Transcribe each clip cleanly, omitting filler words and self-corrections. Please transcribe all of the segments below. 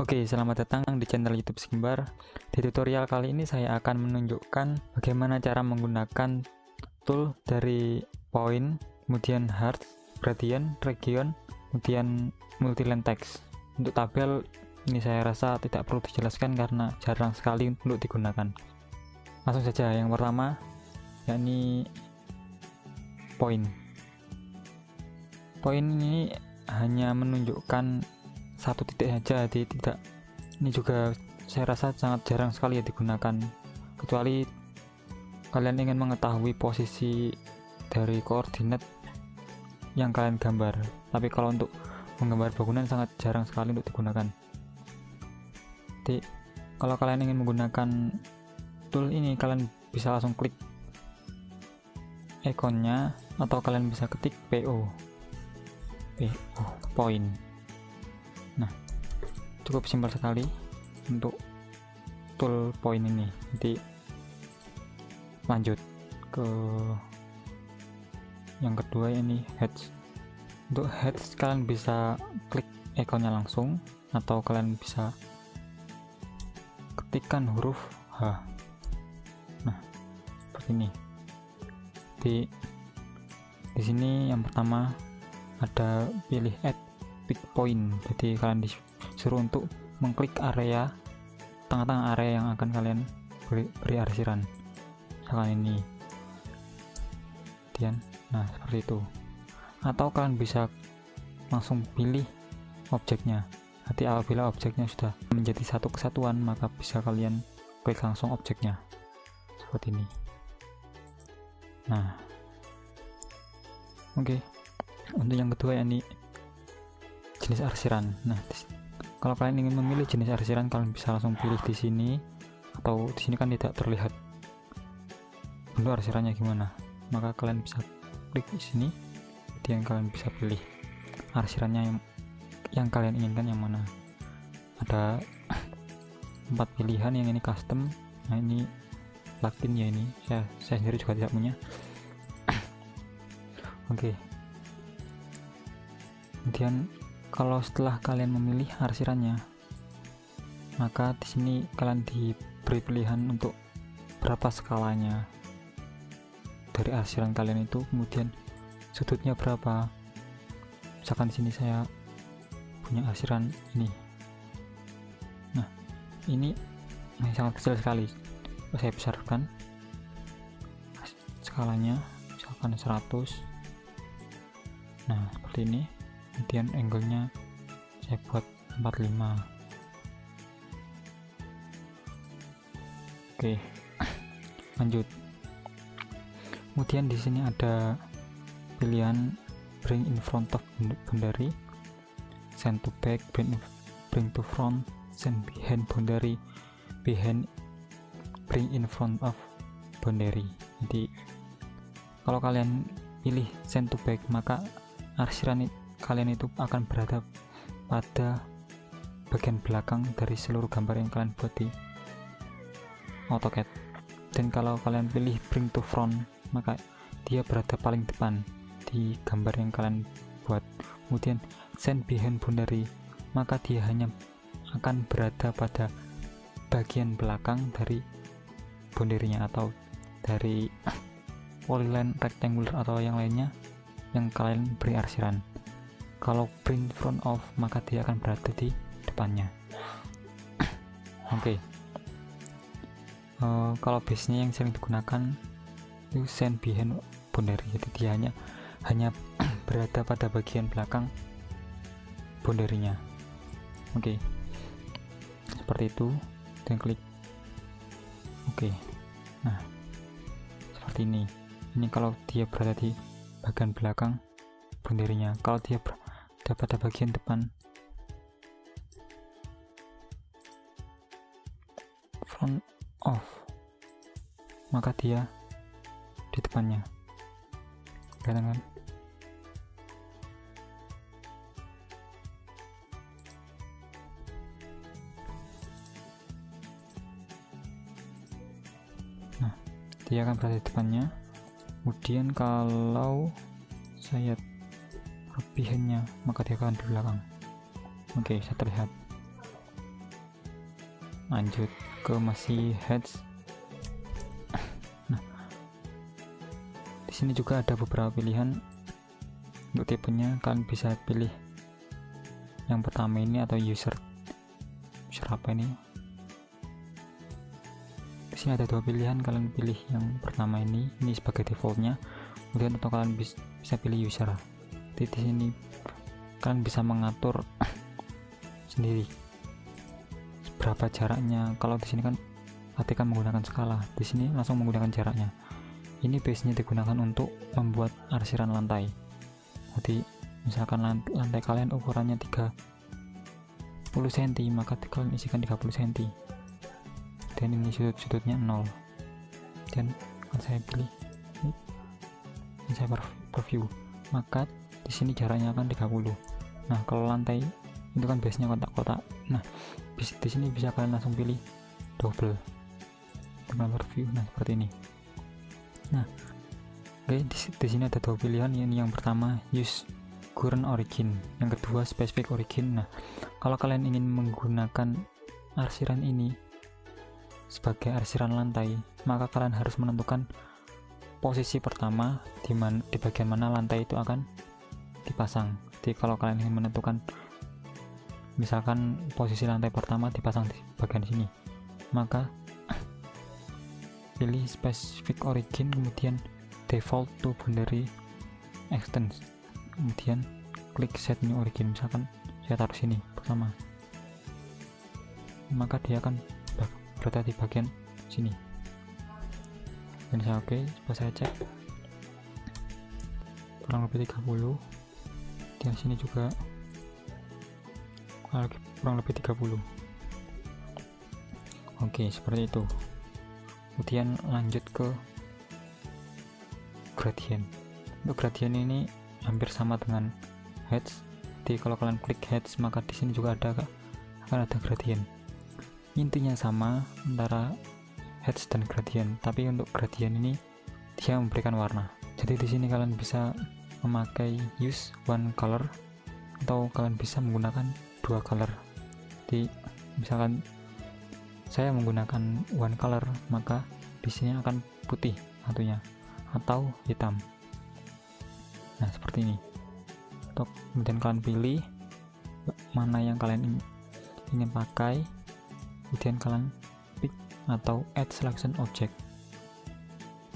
Oke, selamat datang di channel YouTube Skimbar. Di tutorial kali ini saya akan menunjukkan bagaimana cara menggunakan tool dari point, kemudian heart, gradient, region, kemudian multiline text. Untuk tabel ini saya rasa tidak perlu dijelaskan karena jarang sekali untuk digunakan. Langsung saja, yang pertama yakni point. Point ini hanya menunjukkan satu titik saja, tidak. Ini juga saya rasa sangat jarang sekali ya digunakan, kecuali kalian ingin mengetahui posisi dari koordinat yang kalian gambar. Tapi kalau untuk menggambar bangunan sangat jarang sekali untuk digunakan. Jadi kalau kalian ingin menggunakan tool ini, kalian bisa langsung klik ikonnya atau kalian bisa ketik PO point. Nah, cukup simpel sekali untuk tool point ini. Nanti lanjut ke yang kedua, ini heads. Untuk heads kalian bisa klik ikonnya langsung atau kalian bisa ketikkan huruf H. Nah, seperti ini. Di sini yang pertama ada pilih add pick point, jadi kalian disuruh untuk mengklik area tengah-tengah area yang akan kalian beri arsiran, misalkan ini. Kemudian nah seperti itu, atau kalian bisa langsung pilih objeknya. Nanti apabila objeknya sudah menjadi satu kesatuan, maka bisa kalian klik langsung objeknya seperti ini. Nah, oke. Untuk yang kedua ini jenis arsiran. Nah, kalau kalian ingin memilih jenis arsiran, kalian bisa langsung pilih di sini, atau di sini kan tidak terlihat bentuk arsirannya gimana, maka kalian bisa klik di sini, kemudian kalian bisa pilih arsirannya yang kalian inginkan yang mana. Ada 4 pilihan, yang ini custom, nah ini plugin ya, ini saya sendiri juga tidak punya. Oke. Kemudian kalau setelah kalian memilih arsirannya, maka di sini kalian diberi pilihan untuk berapa skalanya dari arsiran kalian itu, kemudian sudutnya berapa. Misalkan di sini saya punya arsiran ini. Nah, ini sangat kecil sekali. Saya besarkan skalanya, misalkan 100. Nah, seperti ini. Kemudian angle-nya saya buat 45. Oke, lanjut. Kemudian di sini ada pilihan bring in front of boundary, send to back, bring to front, send behind boundary, bring in front of boundary. Jadi kalau kalian pilih send to back, maka arsiran kalian itu akan berada pada bagian belakang dari seluruh gambar yang kalian buat di AutoCAD. Dan kalau kalian pilih bring to front, maka dia berada paling depan di gambar yang kalian buat. Kemudian send behind boundary, maka dia hanya akan berada pada bagian belakang dari boundary-nya atau dari polyline, rectangular atau yang lainnya yang kalian beri arsiran. Kalau bring front of, maka dia akan berada di depannya. Oke. Kalau base-nya yang sering digunakan itu send behind boundary, jadi dia hanya berada pada bagian belakang boundary-nya. Oke. Seperti itu, dan klik oke. Nah, seperti ini. Ini kalau dia berada di bagian belakang boundary-nya. Kalau dia berada pada bagian depan front of, maka dia di depannya. Kelihatan kan? Nah, dia akan berada di depannya. Kemudian kalau saya kelebihannya, maka dia akan di belakang. Oke, saya terlihat. lanjut ke masih heads. Nah, di sini juga ada beberapa pilihan untuk tipenya. Kalian bisa pilih yang pertama ini atau user apa ini. Di sini ada 2 pilihan, kalian pilih yang pertama ini sebagai defaultnya, kemudian atau kalian bisa pilih user. Di sini kalian bisa mengatur sendiri berapa jaraknya. Kalau di sini kan tadi kan menggunakan skala, di sini langsung menggunakan jaraknya. Ini biasanya digunakan untuk membuat arsiran lantai. Jadi misalkan lantai kalian ukurannya 30 cm, maka kalian isikan 30 cm. Dan ini sudut-sudutnya 0. Dan kalau saya pilih ini saya preview, maka di sini jaraknya akan 30. Nah, kalau lantai itu kan biasanya kotak-kotak. Nah, di sini bisa kalian langsung pilih double dengan preview. Nah, seperti ini. Nah, oke, di sini ada 2 pilihan. Ini yang pertama use current origin, yang kedua specific origin. Nah, kalau kalian ingin menggunakan arsiran ini sebagai arsiran lantai, maka kalian harus menentukan posisi pertama di bagian mana lantai itu akan dipasang. Jadi kalau kalian ingin menentukan misalkan posisi lantai pertama dipasang di bagian sini, maka pilih specific origin, kemudian default to boundary extends, kemudian klik set new origin. Misalkan saya taruh sini pertama, maka dia akan berada di bagian sini. Dan saya oke, coba saya cek kurang lebih 30. Di sini juga kurang lebih 30. Oke, seperti itu. Kemudian lanjut ke gradient. Untuk gradient ini hampir sama dengan heads. Jadi kalau kalian klik heads, maka di sini juga akan ada gradient. Intinya sama antara heads dan gradient, tapi untuk gradient ini dia memberikan warna. Jadi di sini kalian bisa memakai use one color atau kalian bisa menggunakan 2 color. Jadi misalkan saya menggunakan one color, maka di sini akan putih satunya atau hitam. Nah, seperti ini. Kemudian kalian pilih mana yang kalian ingin pakai, kemudian kalian pick atau add selection object.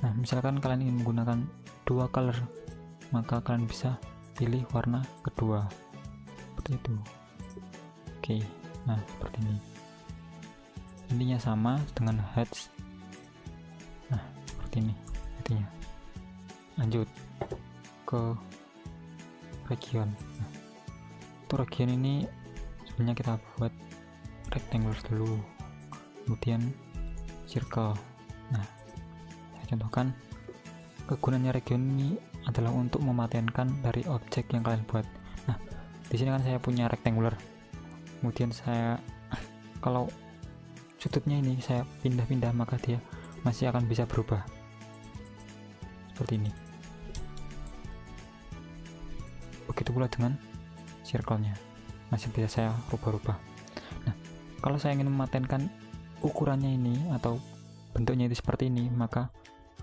Nah, misalkan kalian ingin menggunakan 2 color, maka kalian bisa pilih warna kedua seperti itu. Oke, nah seperti ini. Intinya sama dengan heads. Nah, seperti ini intinya. Lanjut ke region. Nah, untuk region ini sebenarnya kita buat rectangle dulu, kemudian circle. Nah, saya contohkan kegunaannya region ini adalah untuk mematenkan dari objek yang kalian buat. Nah, di sini kan saya punya rectangular, kemudian saya kalau sudutnya ini saya pindah-pindah, maka dia masih akan bisa berubah seperti ini. Begitu pula dengan circle-nya, masih bisa saya rubah-rubah. Nah, kalau saya ingin mematenkan ukurannya ini atau bentuknya itu seperti ini, maka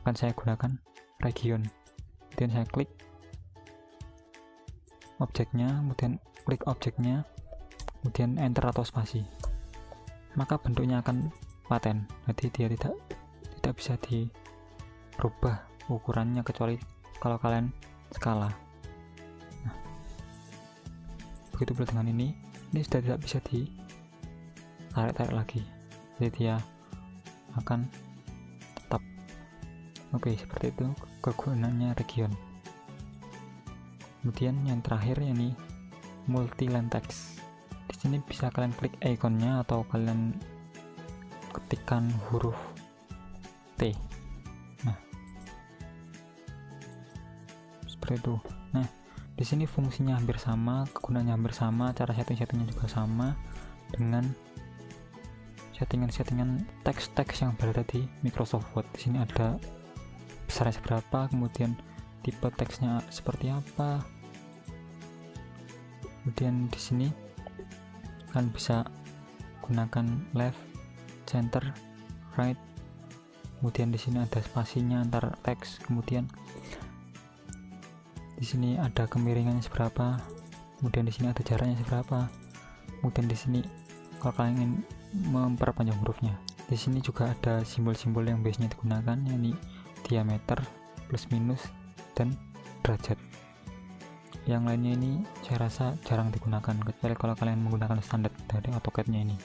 akan saya gunakan region. Kemudian saya klik objeknya, kemudian klik objeknya, kemudian enter atau spasi, maka bentuknya akan paten. Jadi dia tidak bisa dirubah ukurannya kecuali kalau kalian skala. Nah, begitu pula dengan ini sudah tidak bisa ditarik-tarik lagi, jadi dia akan tetap. Oke, seperti itu kegunaannya region. Kemudian yang terakhir ini multi line text. Di sini bisa kalian klik ikonnya atau kalian ketikkan huruf T. Nah, seperti itu. Nah, di sini fungsinya hampir sama, kegunaannya hampir sama, cara settingnya juga sama dengan settingan teks-teks yang berada di Microsoft Word. Di sini ada besarnya seberapa, kemudian tipe teksnya seperti apa. Kemudian di sini kalian bisa gunakan left, center, right, kemudian di sini ada spasinya antar teks, kemudian di sini ada kemiringannya seberapa, kemudian di sini ada jaraknya seberapa, kemudian di sini kalau kalian ingin memperpanjang hurufnya, di sini juga ada simbol-simbol yang biasanya digunakan, yakni diameter, plus minus, dan derajat. Yang lainnya ini saya rasa jarang digunakan kecuali kalau kalian menggunakan standar dari AutoCAD-nya ini.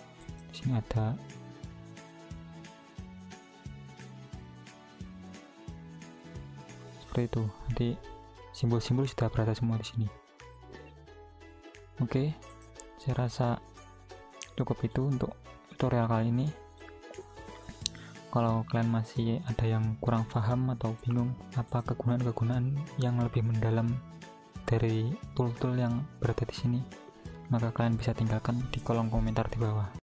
Di sini ada seperti itu. Nanti simbol-simbol sudah berada semua di sini. Oke, saya rasa cukup itu untuk tutorial kali ini. Kalau kalian masih ada yang kurang paham atau bingung apa kegunaan-kegunaan yang lebih mendalam dari tool-tool yang berada di sini, maka kalian bisa tinggalkan di kolom komentar di bawah.